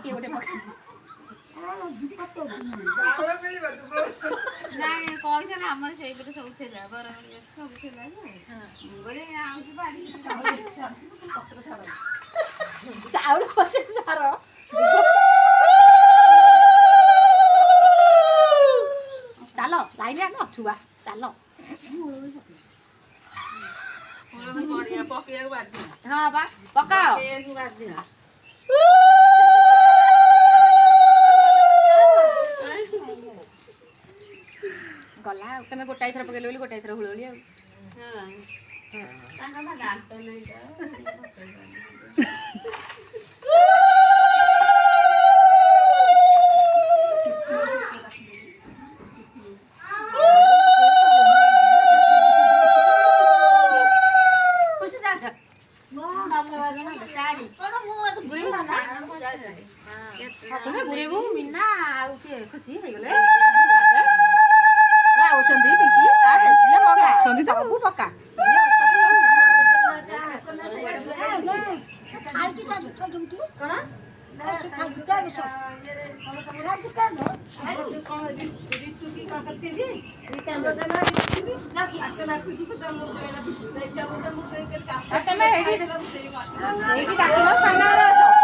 କିଏ ଗୋଟେ ପକ୍ଷୀ ନାଇଁ କହିଥିଲା ଆମର ସେଇପଟେ ସବୁ ଥିଲା ବରଗଡ଼ ସବୁ ଥିଲା ଯେ ବୋଲେ ଆଉଛି ବାଡ଼ି ଚାଉଳ ପଚେ ସାର ଚାଲ ଲାଇନ ଆମେ ଅଛୁ ବା ଚାଲ ପକେଇବାକୁ ବାଧ୍ୟ ହଁ ବା ପକାଅ ପକେଇବାକୁ ବାଧ୍ୟ ଗଲା ଆଉ ତମେ ଗୋଟାଏ ଥର ପକେଇଲେ ବୋଲି ଗୋଟାଏ ଥର ହୁଳହୁଳି ଆଉ ତାଙ୍କର ଦାନ୍ତ ନାହିଁ ତୁମେ ଘୁରେଇବୁ ମିନା ଆଉ କିଏ ଖୁସି ହେଇଗଲେ ଆଉଛନ୍ତି ପିଙ୍କି ଯିଏ ମଗା ସବୁ ପକା କଣ ତମେ ଏଇଠି ଡାକିବ ସାମ୍ନାରେ ଆସ